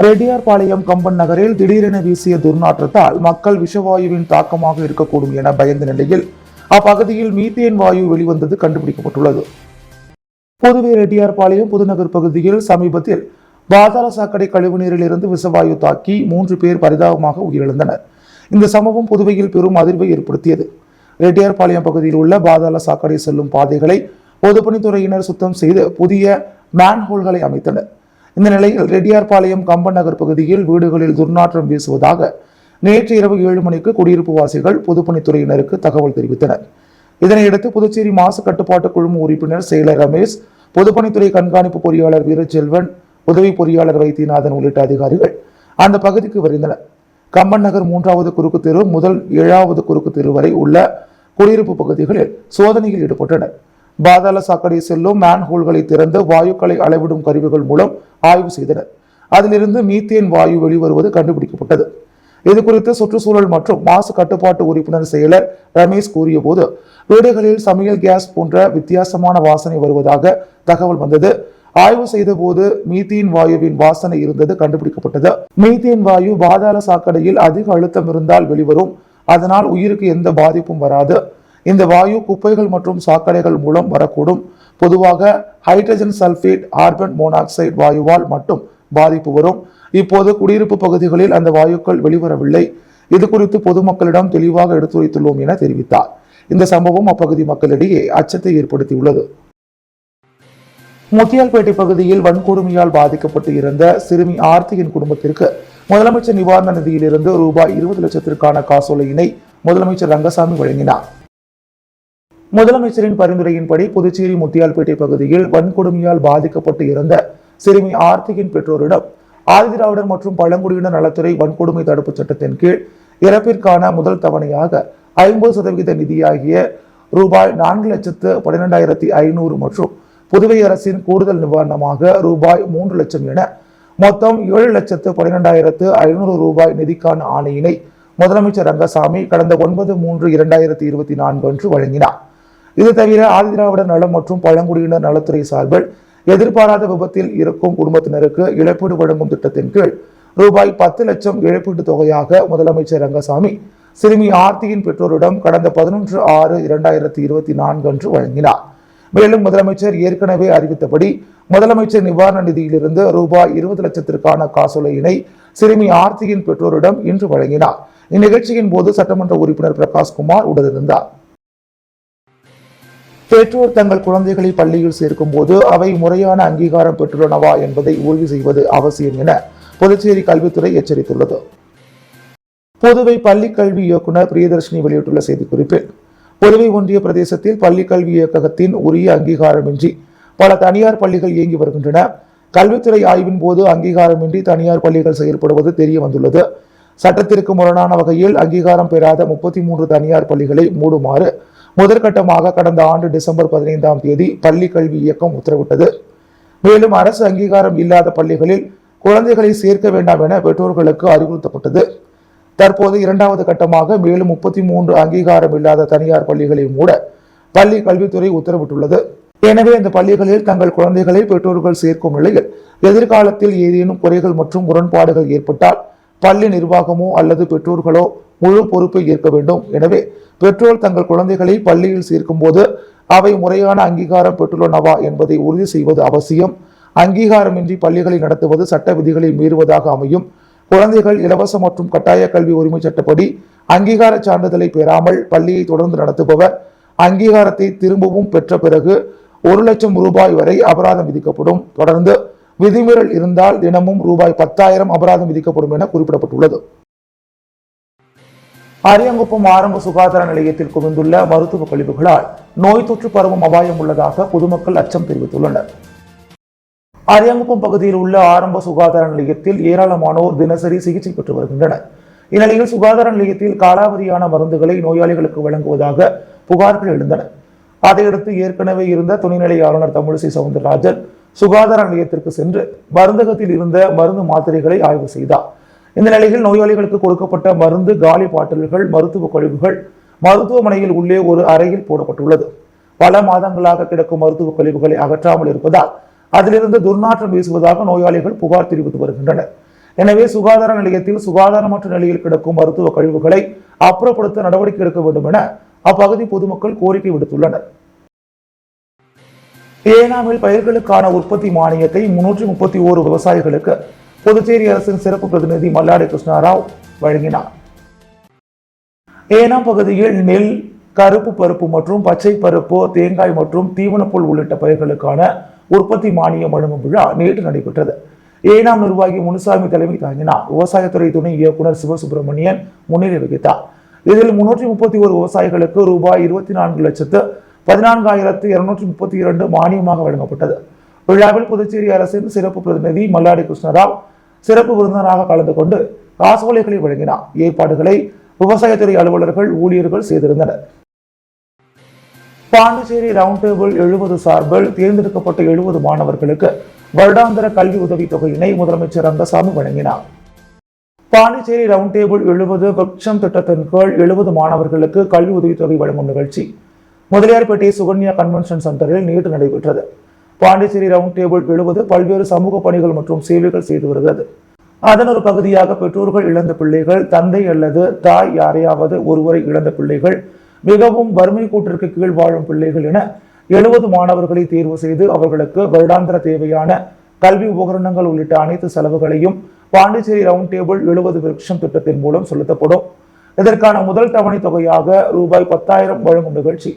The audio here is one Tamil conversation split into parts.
ரெட்டியார்பாளையம் கம்பன் நகரில் திடீரென வீசிய துர்நாற்றத்தால் மக்கள் விஷவாயுவின் தாக்கமாக இருக்கக்கூடும் என பயந்த நிலையில் அப்பகுதியில் மீத்தேன் வாயு வெளிவந்தது கண்டுபிடிக்கப்பட்டுள்ளது. புதுவை ரெட்டியார்பாளையம் புதுநகர் பகுதியில் சமீபத்தில் பாதாள சாக்கடை கழிவுநீரில் இருந்து விஷவாயு தாக்கி 3 பேர் பரிதாபமாக உயிரிழந்தனர். இந்த சம்பவம் புதுவையில் பெரும் அதிர்வை ஏற்படுத்தியது. ரெட்டியார்பாளையம் பகுதியில் உள்ள பாதாள சாக்கடை செல்லும் பாதைகளை பொதுப்பணித்துறையினர் சுத்தம் செய்து புதிய மேன்ஹோல்களை அமைத்தனர். இந்த நிலையில் ரெட்டியார்பாளையம் கம்பன் நகர் பகுதியில் வீடுகளில் துர்நாற்றம் வீசுவதாக நேற்று இரவு 7 மணிக்கு குடியிருப்பு வாசிகள் பொதுப்பணித்துறையினருக்கு தகவல் தெரிவித்தனர். இதனையடுத்து புதுச்சேரி மாசு கட்டுப்பாட்டு குழும உறுப்பினர் செயலர் ரமேஷ், பொதுப்பணித்துறை கண்காணிப்பு பொறியாளர் வீரச்செல்வன், உதவி பொறியாளர் வைத்தியநாதன் உள்ளிட்ட அதிகாரிகள் அந்த பகுதிக்கு விரைந்தனர். கம்பன் நகர் 3வது குறுக்கு தெரு முதல் 7வது குறுக்கு தெரு வரை உள்ள குடியிருப்பு பகுதிகளில் சோதனையில் ஈடுபட்டனர். பாதாள சாக்கடை செல்லும் மேன்ஹோல்களை திறந்து வாயுக்களை அளவிடும் கருவிகள் மூலம் ஆய்வு செய்தனர். அதிலிருந்து மீத்தேன் வாயு வெளிவருவது கண்டுபிடிக்கப்பட்டது. இதுகுறித்து சுற்றுச்சூழல் மற்றும் மாசு கட்டுப்பாட்டு உறுப்பினர் செயலர் ரமேஷ் கூறிய போது, வீடுகளில் சமையல் கேஸ் போன்ற வித்தியாசமான வாசனை வருவதாக தகவல் வந்தது. ஆய்வு செய்த போது மீத்தேன் வாயுவின் வாசனை இருந்தது கண்டுபிடிக்கப்பட்டது. மீத்தேன் வாயு பாதாள சாக்கடையில் அதிக அழுத்தம் இருந்தால் வெளிவரும். அதனால் உயிருக்கு எந்த பாதிப்பும் வராது. இந்த வாயு குப்பைகள் மற்றும் சாக்கடைகள் மூலம் வரக்கூடும். பொதுவாக ஹைட்ரஜன் சல்பேட், கார்பன் மோனாக்சைடு வாயுவால் மட்டும் பாதிப்பு வரும். இப்போது குடியிருப்பு பகுதிகளில் அந்த வாயுக்கள் வெளிவரவில்லை. இது குறித்து பொதுமக்களிடம் தெளிவாக எடுத்துரைத்துள்ளோம் என தெரிவித்தார். இந்த சம்பவம் அப்பகுதி மக்களிடையே அச்சத்தை ஏற்படுத்தியுள்ளது. முத்தியால்பேட்டை பகுதியில் வன்கொடுமையால் பாதிக்கப்பட்டு இருந்த சிறுமி ஆர்த்தியின் குடும்பத்திற்கு முதலமைச்சர் நிவாரண நிதியிலிருந்து ரூபாய் 20 லட்சத்திற்கான காசோலையினை முதலமைச்சர் ரங்கசாமி வழங்கினார். முதலமைச்சரின் பரிந்துரையின்படி புதுச்சேரி முத்தியால்பேட்டை பகுதியில் வன்கொடுமையால் பாதிக்கப்பட்டு இருந்த சிறுமி ஆர்த்தியின் பெற்றோரிடம் ஆதிதிராவிடர் மற்றும் பழங்குடியினர் நலத்துறை வன்கொடுமை தடுப்பு சட்டத்தின் கீழ் இறப்பிற்கான முதல் தவணையாக 50% நிதியாகிய ரூபாய் 4,12,500 மற்றும் புதுவை அரசின் கூடுதல் நிவாரணமாக ரூபாய் 3 லட்சம் என மொத்தம் 7,12,500 ரூபாய் நிதிக்கான ஆணையினை முதலமைச்சர் ரங்கசாமி கடந்த 9/3/2024 அன்று வழங்கினார். இது தவிர ஆதிதிராவிடர் நலம் மற்றும் பழங்குடியினர் நலத்துறை சார்பில் எதிர்பாராத விபத்தில் இருக்கும் குடும்பத்தினருக்கு இழப்பீடு வழங்கும் திட்டத்தின் கீழ் ரூபாய் 10 லட்சம் இழப்பீட்டு தொகையாக முதலமைச்சர் ரங்கசாமி சிறுமி ஆர்த்தியின் பெற்றோரிடம் கடந்த 11/6/2024 அன்று வழங்கினார். மேலும் முதலமைச்சர் ஏற்கனவே அறிவித்தபடி முதலமைச்சர் நிவாரண நிதியிலிருந்து ரூபாய் 20 லட்சத்திற்கான காசோலையினை சிறுமி ஆர்த்தியின் பெற்றோரிடம் இன்று வழங்கினார். இந்நிகழ்ச்சியின் போது சட்டமன்ற உறுப்பினர் பிரகாஷ்குமார் உடனிருந்தார். பெற்றோர் தங்கள் குழந்தைகளை பள்ளியில் சேர்க்கும் போது அவை முறையான அங்கீகாரம் பெற்றுள்ளனவா என்பதை உறுதி செய்வது அவசியம் என புதுச்சேரி கல்வித்துறை எச்சரித்துள்ளது. புதுவை பள்ளிக்கல்வி இயக்குநர் பிரியதர்ஷினி வெளியிட்டுள்ள செய்திக்குறிப்பில், புதுவை ஒன்றிய பிரதேசத்தில் பள்ளிக்கல்வி இயக்ககத்தின் உரிய அங்கீகாரமின்றி பல தனியார் பள்ளிகள் இயங்கி வருகின்றன. கல்வித்துறை ஆய்வின் போது அங்கீகாரமின்றி தனியார் பள்ளிகள் செயல்படுவது தெரிய வந்துள்ளது. சட்டத்திற்கு முரணான வகையில் அங்கீகாரம் பெறாத 33 தனியார் பள்ளிகளை மூடுமாறு முதற்கட்டமாக கடந்த ஆண்டு டிசம்பர் 15ஆம் தேதி பள்ளி கல்வி இயக்கம் உத்தரவிட்டது. மேலும் அரசு அங்கீகாரம் இல்லாத பள்ளிகளில் குழந்தைகளை சேர்க்க வேண்டாம் என பெற்றோர்களுக்கு அறிவுறுத்தப்பட்டது. தற்போது 2வது கட்டமாக மேலும் 33 அங்கீகாரம் இல்லாத தனியார் பள்ளிகளை மூட பள்ளி கல்வித்துறை உத்தரவிட்டுள்ளது. எனவே இந்த பள்ளிகளில் தங்கள் குழந்தைகளை பெற்றோர்கள் சேர்க்கும் நிலையில் எதிர்காலத்தில் ஏதேனும் குறைகள் மற்றும் முரண்பாடுகள் ஏற்பட்டால் பள்ளி நிர்வாகமோ அல்லது பெற்றோர்களோ முழு பொறுப்பை ஏற்க வேண்டும். எனவே பெற்றோர் தங்கள் குழந்தைகளை பள்ளியில் சேர்க்கும் போது அவை முறையான அங்கீகாரம் பெற்றுள்ளனவா என்பதை உறுதி செய்வது அவசியம். அங்கீகாரமின்றி பள்ளிகளை நடத்துவது சட்ட விதிகளை மீறுவதாக அமையும். குழந்தைகள் இலவச மற்றும் கட்டாய கல்வி உரிமை சட்டப்படி அங்கீகார சான்றிதழை பெறாமல் பள்ளியை தொடர்ந்து நடத்துபவர் அங்கீகாரத்தை திரும்பவும் பெற்ற பிறகு 1 லட்சம் ரூபாய் வரை அபராதம் விதிக்கப்படும். தொடர்ந்து விதிமீறல் இருந்தால் தினமும் ரூபாய் 10,000 அபராதம் விதிக்கப்படும் என குறிப்பிடப்பட்டுள்ளது. அரியாங்குப்பம் ஆரம்ப சுகாதார நிலையத்தில் குவிந்துள்ள மருத்துவ கழிவுகளால் நோய் தொற்று பரவும் அபாயம் உள்ளதாக பொதுமக்கள் அச்சம் தெரிவித்துள்ளனர். அரியாங்குப்பம் பகுதியில் உள்ள ஆரம்ப சுகாதார நிலையத்தில் ஏராளமானோர் தினசரி சிகிச்சை பெற்று வருகின்றனர். இந்நிலையில் சுகாதார நிலையத்தில் காலாவதியான மருந்துகளை நோயாளிகளுக்கு வழங்குவதாக புகார்கள் எழுந்தன. அதையடுத்து ஏற்கனவே இருந்த துணைநிலை ஆளுநர் தமிழிசை சவுந்தரராஜன் சுகாதார நிலையத்திற்கு சென்று மருந்தகத்தில் இருந்த மருந்து மாத்திரைகளை ஆய்வு செய்தார். இந்த நிலையில் நோயாளிகளுக்கு கொடுக்கப்பட்ட மருந்து காலி பாட்டில்கள், மருத்துவ கழிவுகள் மருத்துவமனையில் உள்ளே ஒரு அறையில் போடப்பட்டுள்ளது. பல மாதங்களாக கிடக்கும் மருத்துவ கழிவுகளை அகற்றாமல் இருப்பதால் அதிலிருந்து துர்நாற்றம் வீசுவதாக நோயாளிகள் புகார் தெரிவித்து வருகின்றனர். எனவே சுகாதார நிலையத்தில் சுகாதாரமற்ற நிலையில் கிடக்கும் மருத்துவ கழிவுகளை அப்புறப்படுத்த நடவடிக்கை எடுக்க வேண்டும் என அப்பகுதி பொதுமக்கள் கோரிக்கை விடுத்துள்ளனர். ஏனாமில் பயிர்களுக்கான உற்பத்தி மானியத்தை 331 விவசாயிகளுக்கு புதுச்சேரி அரசின் சிறப்பு பிரதிநிதி மல்லாடி கிருஷ்ணராவ் வழங்கினார். ஏனாம் பகுதியில் நெல், கருப்பு பருப்பு மற்றும் பச்சை பருப்பு, தேங்காய் மற்றும் தீவனப்புல் உள்ளிட்ட பயிர்களுக்கான உற்பத்தி மானியம் வழங்கும் விழா நேற்று நடைபெற்றது. ஏனாம் நிர்வாகி முனுசாமி தலைமை தாங்கினார். விவசாயத்துறை துணை இயக்குநர் சிவசுப்பிரமணியன் முன்னிலை வகித்தார். இதில் 331 விவசாயிகளுக்கு ரூபாய் 24,14,232 மானியமாக வழங்கப்பட்டது. விழாவில் புதுச்சேரி அரசின் சிறப்பு பிரதிநிதி மல்லாடி கிருஷ்ணராவ் சிறப்பு விருந்தினராக கலந்து கொண்டு காசோலைகளை வழங்கினார். ஏற்பாடுகளை விவசாயத்துறை அலுவலர்கள், ஊழியர்கள் செய்திருந்தனர். பாண்டிச்சேரி ரவுண்ட் டேபிள் 70 சார்பில் தேர்ந்தெடுக்கப்பட்ட 70 மாணவர்களுக்கு வருடாந்திர கல்வி உதவித் தொகையினை முதலமைச்சர் ரங்கசாமி வழங்கினார். பாண்டிச்சேரி ரவுண்ட் டேபிள் 70 விருட்சம் திட்டத்தின் கீழ் 70 மாணவர்களுக்கு கல்வி உதவித்தொகை வழங்கும் நிகழ்ச்சி முதலியார்பேட்டை சுகன்யா கன்வென்ஷன் சென்டரில் நேற்று நடைபெற்றது. பாண்டிச்சேரி ரவுண்ட் டேபிள் 70 பல்வேறு சமூக பணிகள் மற்றும் சேவைகள் செய்து வருகிறது. அதன் ஒரு பகுதியாக பெற்றோர்கள் இழந்த பிள்ளைகள், தந்தை அல்லது தாய் யாரையாவது ஒருவரை இழந்த பிள்ளைகள், மிகவும் வறுமை கூட்டிற்கு கீழ் வாழும் பிள்ளைகள் என 70 மாணவர்களை தேர்வு செய்து அவர்களுக்கு வருடாந்திர தேவையான கல்வி உபகரணங்கள் உள்ளிட்ட அனைத்து செலவுகளையும் பாண்டிச்சேரி ரவுண்ட் டேபிள் 70 விருட்சம் திட்டத்தின் மூலம் செலுத்தப்படும். இதற்கான முதல் தவணை தொகையாக ரூபாய் 10,000 வழங்கும் நிகழ்ச்சி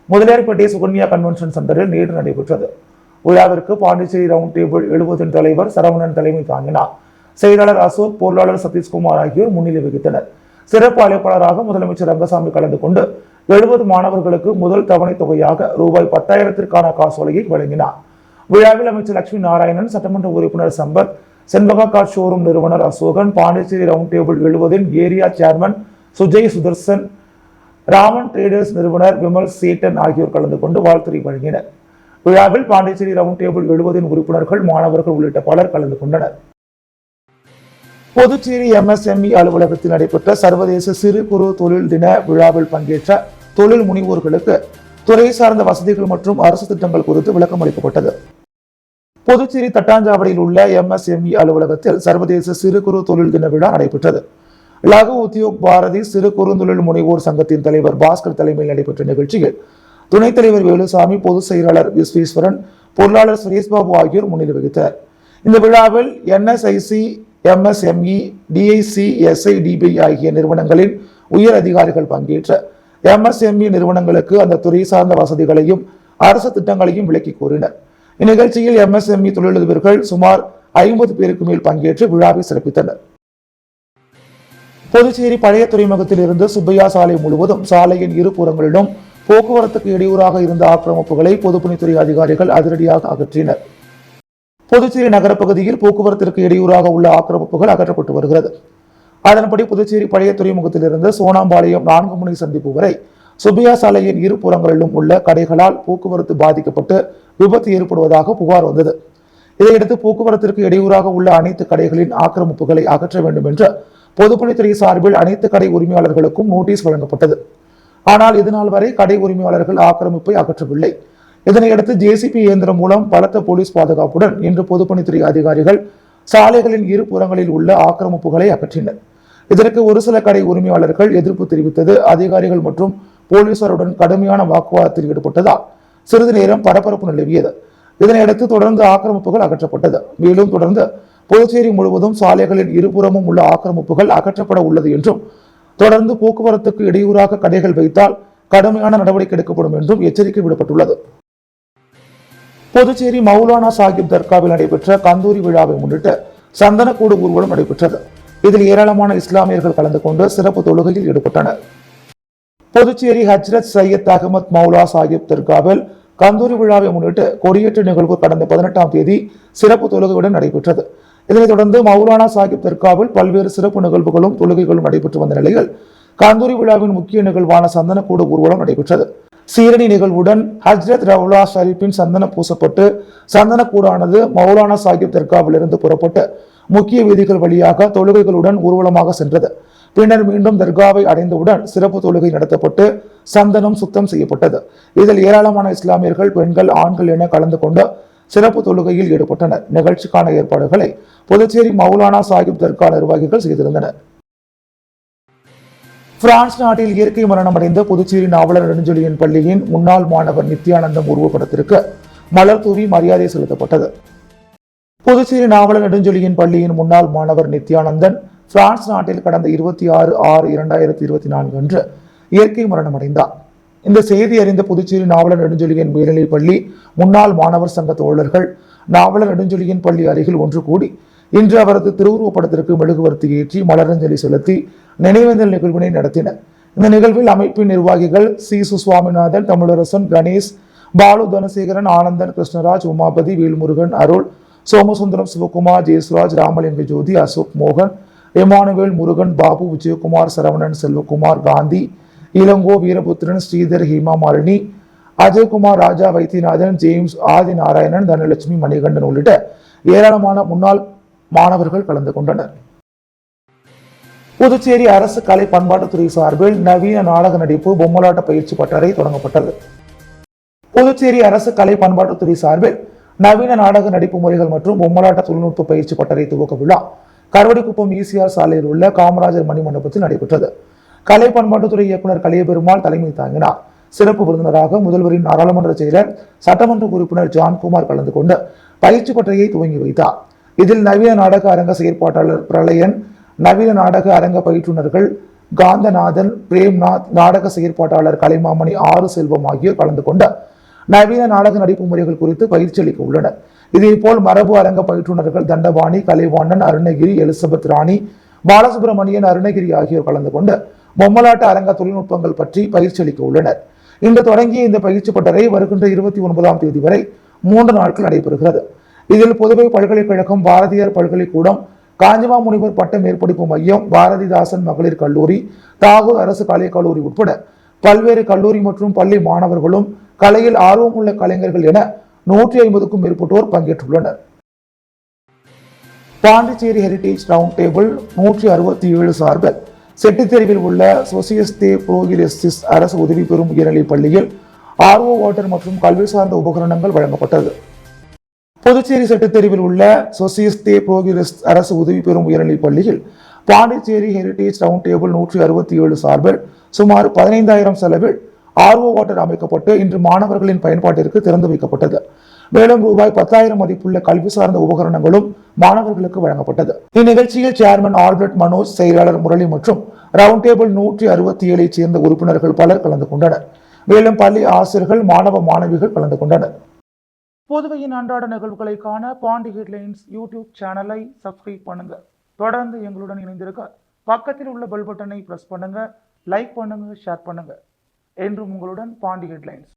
முதலியார்பேட்டை சுகன்யா கன்வென்ஷன் சென்டரில் நேற்று நடைபெற்றது. விழாவிற்கு பாண்டிச்சேரி ரவுண்ட் டேபிள் 70 தலைவர் சரவணன் தலைமை தாங்கினார். செயலாளர் அசோக், பொருளாளர் சதீஷ்குமார் ஆகியோர் முன்னிலை வகித்தனர். சிறப்பு அழைப்பாளராக முதலமைச்சர் ரங்கசாமி கலந்து கொண்டு 70 மாணவர்களுக்கு முதல் தவணை தொகையாக ரூபாய் 10,000 காசோலையை வழங்கினார். விழாவில் அமைச்சர் லட்சுமி நாராயணன், சட்டமன்ற உறுப்பினர் சம்பத், செண்பகா கார் ஷோரூம் நிறுவனர் Ashokan, Pondicherry round table 70 area chairman Sujay Sudarshan, Raman traders நிறுவனர் விமல் சேட்டன் ஆகியோர் கலந்து கொண்டு வாழ்த்துரை வழங்கினர். விழாவில் பாண்டிச்சேரி ரவுண்ட் டேபிள் 70 உறுப்பினர்கள், மாணவர்கள் உள்ளிட்ட பலர் கலந்து கொண்டனர். புதுச்சேரி MSME அலுவலகத்தில் நடைபெற்ற சர்வதேச சிறு குறு தொழில் தின விழாவில் பங்கேற்ற தொழில் முனைவோர்களுக்கு துறை சார்ந்த வசதிகள் மற்றும் அரசு திட்டங்கள் குறித்து விளக்கம் அளிக்கப்பட்டது. புதுச்சேரி தட்டாஞ்சாவடியில் உள்ள MSME அலுவலகத்தில் சர்வதேச சிறு குறு தொழில் தின விழா நடைபெற்றது. லகு உத்தியோக் பாரதி சிறு குறுந்தொழில் முனைவோர் சங்கத்தின் தலைவர் பாஸ்கர் தலைமையில் நடைபெற்ற நிகழ்ச்சியில் துணைத் தலைவர் வேலுசாமி, பொதுச் செயலாளர் விஸ்வேஸ்வரன், பொருளாளர் சுரேஷ்பாபு ஆகியோர் முன்னிலை வகித்தனர். இந்த விழாவில் NSIC, MSME, DIC, SIDBI ஆகிய நிறுவனங்களின் உயர் அதிகாரிகள் பங்கேற்ற MSME நிறுவனங்களுக்கு அந்த துறை சார்ந்த வசதிகளையும் அரசு திட்டங்களையும் விளக்கி கூறினர். இந்நிகழ்ச்சியில் MSME தொழிலதிபர்கள் சுமார் 50 பேருக்கு மேல் பங்கேற்று விழாவை சிறப்பித்தனர். புதுச்சேரி பழைய துறைமுகத்தில் இருந்து சுப்பையா சாலை முழுவதும் சாலையின் இரு புறங்களிலும் போக்குவரத்துக்கு இடையூறாக இருந்த ஆக்கிரமிப்புகளை பொதுப்பணித்துறை அதிகாரிகள் அதிரடியாக அகற்றினர். புதுச்சேரி நகர பகுதியில் போக்குவரத்திற்கு இடையூறாக உள்ள ஆக்கிரமிப்புகள் அகற்றப்பட்டு வருகிறது. அதன்படி புதுச்சேரி பழைய துறைமுகத்திலிருந்து சோனாம்பாளையம் 4 முனை சந்திப்பு வரை சுப்பையா சாலையின் இரு புறங்களிலும் உள்ள கடைகளால் போக்குவரத்து பாதிக்கப்பட்டு விபத்து ஏற்படுவதாக புகார் வந்தது. இதையடுத்து போக்குவரத்திற்கு இடையூறாக உள்ள அனைத்து கடைகளின் ஆக்கிரமிப்புகளை அகற்ற வேண்டும் என்று பொதுப்பணித்துறை சார்பில் அனைத்து கடை உரிமையாளர்களுக்கும் நோட்டீஸ் வழங்கப்பட்டது. ஆனால் இதுநாள் வரை கடை உரிமையாளர்கள் ஆக்கிரமிப்பை அகற்றவில்லை. இதனையடுத்து JCB இயந்திரம் மூலம் பலத்த போலீஸ் பாதுகாப்புடன் இன்று பொதுப்பணித்துறை அதிகாரிகள் சாலைகளின் இரு புறங்களில் உள்ள ஆக்கிரமிப்புகளை அகற்றினர். இதற்கு ஒரு சில கடை உரிமையாளர்கள் எதிர்ப்பு தெரிவித்தது. அதிகாரிகள் மற்றும் போலீசாருடன் கடுமையான வாக்குவாதத்தில் ஈடுபட்டதால் சிறிது நேரம் பரபரப்பு நிலவியது. இதனையடுத்து தொடர்ந்து ஆக்கிரமிப்புகள் அகற்றப்பட்டது. மேலும் தொடர்ந்து புதுச்சேரி முழுவதும் சாலைகளின் இருபுறமும் உள்ள ஆக்கிரமிப்புகள் அகற்றப்பட உள்ளது என்றும், தொடர்ந்து போக்குவரத்துக்கு இடையூறாக கடைகள் வைத்தால் கடுமையான நடவடிக்கை எடுக்கப்படும் என்றும் எச்சரிக்கை விடப்பட்டுள்ளது. புதுச்சேரி மௌலானா சாஹிப் தர்காவில் நடைபெற்ற கந்தூரி விழாவை முன்னிட்டு சந்தனக்கூடு ஊர்வலம் நடைபெற்றது. இதில் ஏராளமான இஸ்லாமியர்கள் கலந்து கொண்டு சிறப்பு தொழுகையில் ஈடுபட்டனர். புதுச்சேரி ஹஜ்ரத் சையத் அகமத் மௌலா சாஹிப் தர்காவில் கந்தூரி விழாவை முன்னிட்டு கொடியேற்ற நிகழ்வு கடந்த 18ஆம் தேதி சிறப்பு தொழுகையுடன் நடைபெற்றது. இதனைத் தொடர்ந்து மௌலானா சாஹிப் தர்காவில் பல்வேறு சிறப்பு நிகழ்வுகளும் தொழுகைகளும் நடைபெற்று வந்த நிலையில் கந்தூரி விழாவின் முக்கிய நிகழ்வான சந்தனக்கூடு ஊர்வலம் நடைபெற்றது. சீரணி நிகழ்வுடன் ஹஜ்ரத் ரவுலா ஷரீஃபின் சந்தனம் பூசப்பட்டு சந்தனக்கூடானது மௌலானா சாஹிப் தர்காவிலிருந்து புறப்பட்டு முக்கிய வீதிகள் வழியாக தொழுகைகளுடன் ஊர்வலமாக சென்றது. பின்னர் மீண்டும் தர்காவை அடைந்தவுடன் சிறப்பு தொழுகை நடத்தப்பட்டு சந்தனம் சுத்தம் செய்யப்பட்டது. இதில் ஏராளமான இஸ்லாமியர்கள், பெண்கள், ஆண்கள் என கலந்து கொண்டு சிறப்பு தொழுகையில் ஈடுபட்டனர். நிகழ்ச்சிக்கான ஏற்பாடுகளை புதுச்சேரி மௌலானா சாஹிப் தர்கா நிர்வாகிகள் செய்திருந்தனர். பிரான்ஸ் நாட்டில் இயற்கை மரணமடைந்த புதுச்சேரி நாவலர் நெடுஞ்செழியன் பள்ளியின் முன்னாள் மாணவர் நித்யானந்தம் உருவப்படத்திற்கு மலர் தூவி மரியாதை செலுத்தப்பட்டது. புதுச்சேரி நாவலர் நெடுஞ்செழியன் பள்ளியின் முன்னாள் மாணவர் நித்யானந்தன் பிரான்ஸ் நாட்டில் கடந்த 26/6/2024 அன்று இயற்கை மரணமடைந்தார். இந்த செய்தி அறிந்த புதுச்சேரி நாவலர் நெடுஞ்செழியன் மேல்நிலைப் பள்ளி முன்னாள் மாணவர் சங்க தோழர்கள் நாவலர் நெடுஞ்செழியன் பள்ளி அருகில் ஒன்று கூடி இன்று அவரது திருவுருவப்படத்திற்கு மெழுகுவர்த்தி ஏற்றி மலரஞ்சலி செலுத்தி நினைவேந்தல் நிகழ்வினை நடத்தினர். இந்த நிகழ்வில் அமைப்பின் நிர்வாகிகள் சி. சுவாமிநாதன், தமிழரசன், கணேஷ், பாலு, தனசேகரன், ஆனந்தன், கிருஷ்ணராஜ், உமாபதி, வேல்முருகன், அருள், சோமசுந்தரம், சிவகுமார், ஜெயசுராஜ், ராமலிங்க ஜோதி, அசோக் மோகன், எமானுவேல், முருகன், பாபு, விஜயகுமார், சரவணன், செல்வகுமார், காந்தி, இளங்கோ, வீரபுத்திரன், ஸ்ரீதர், ஹீமா மாலினி, அஜய்குமார், ராஜா, வைத்தியநாதன், ஜேம்ஸ், ஆதி நாராயணன், தனலட்சுமி, மணிகண்டன் உள்ளிட்ட ஏராளமான முன்னாள் மாணவர்கள் கலந்து கொண்டனர். புதுச்சேரி அரசு கலை பண்பாட்டுத்துறை சார்பில் நவீன நாடக நடிப்பு பொம்மலாட்ட பயிற்சி பட்டறை தொடங்கப்பட்டது. புதுச்சேரி அரசு கலை பண்பாட்டுத்துறை சார்பில் நவீன நாடக நடிப்பு முறைகள் மற்றும் பொம்மலாட்ட தொழில்நுட்ப பயிற்சி பட்டறை துவக்க விழா கருவடிக்குப்பம் ஈசிஆர் சாலையில் உள்ள காமராஜர் மணிமண்டபத்தில் நடைபெற்றது. கலை பண்பாட்டுத்துறை இயக்குநர் கலையபெருமாள் தலைமை தாங்கினார். சிறப்பு விருந்தினராக முதல்வரின் நாடாளுமன்ற செயலர், சட்டமன்ற உறுப்பினர் ஜான்குமார் கலந்து கொண்டு பயிற்சி பட்டறையை துவங்கி வைத்தார். இதில் நவீன நாடக அரங்க செயற்பாட்டாளர் பிரளயன், நவீன நாடக அரங்க பயிற்றுநர்கள் காந்தநாதன், பிரேம்நாத், நாடக செயற்பாட்டாளர் கலைமாமணி ஆறு செல்வம் ஆகியோர் கலந்து கொண்டு நவீன நாடக நடிப்பு முறைகள் குறித்து பயிற்சி அளிக்க உள்ளனர். இதேபோல் மரபு அரங்க பயிற்றுநர்கள் தண்டபாணி, கலைவாணன், அருணகிரி, எலிசபெத் ராணி, பாலசுப்ரமணியன், அருணகிரி ஆகியோர் கலந்து கொண்டு பொம்மலாட்ட அரங்க தொழில்நுட்பங்கள் பற்றி பயிற்சி அளிக்க உள்ளனர். இன்று தொடங்கிய இந்த பயிற்சி பட்டறை வருகின்ற 29ஆம் தேதி வரை 3 நாட்கள் நடைபெறுகிறது. இதில் புதுவை பல்கலைக்கழகம், பாரதியார் பல்கலைக்கூடம், காஞ்சிமா முனிவர் பட்ட மேற்படிப்பு மையம், பாரதிதாசன் மகளிர் கல்லூரி, தாகூர் அரசு கலைக் கல்லூரி உட்பட பல்வேறு கல்லூரி மற்றும் பள்ளி மாணவர்களும் கலையில் ஆர்வமுள்ள கலைஞர்கள் என 150க்கும் மேற்பட்டோர் பங்கேற்றுள்ளனர். பாண்டிச்சேரி ஹெரிடேஜ் ரவுண்ட் டேபிள் 167 சார்பில் செட்டித்தெருவில் உள்ள சொசியஸ்தே புரோகிரெஸ்டிஸ் அரசு உதவி பெறும் உயர்நிலைப் பள்ளியில் ஆர்ஓ வாட்டர் மற்றும் கல்வி சார்ந்த உபகரணங்கள் வழங்கப்பட்டது. புதுச்சேரி செட்டித்தெருவில் உள்ள சொசியஸ்தே புரோகிரெஸ் அரசு உதவி பெறும் உயர்நிலைப் பள்ளியில் பாண்டிச்சேரி ஹெரிடேஜ் ரவுண்ட் டேபிள் 167 சார்பில் சுமார் 15,000 செலவில் ஆர்ஓ வாட்டர் அமைக்கப்பட்டு இன்று மாணவர்களின் பயன்பாட்டிற்கு திறந்து வைக்கப்பட்டது. மேலும் ரூபாய் 10,000 மதிப்புள்ள கல்வி சார்ந்த உபகரணங்களும் மாணவர்களுக்கு வழங்கப்பட்டது. இந்நிகழ்ச்சியில் சேர்மன் ஆல்பர்ட் மனோஜ், செயலாளர் முரளி மற்றும் ரவுண்ட் டேபிள் 167 சேர்ந்த உறுப்பினர்கள் பலர் கலந்து கொண்டனர். மேலும் பள்ளி ஆசிரியர்கள், மாணவ மாணவிகள் கலந்து கொண்டனர். புதுவையின் அன்றாட நிகழ்வுகளை காண பாண்டி ஹெட்லைன்ஸ் யூடியூப் சேனலை சப்ஸ்கிரைப் பண்ணுங்க. தொடர்ந்து எங்களுடன் இணைந்திருக்க பக்கத்தில் உள்ள பெல் பட்டனை பிரஸ் பண்ணுங்க, லைக் பண்ணுங்க, ஷேர் பண்ணுங்க. என்றும் உங்களுடன் பாண்டி ஹெட்லைன்ஸ்.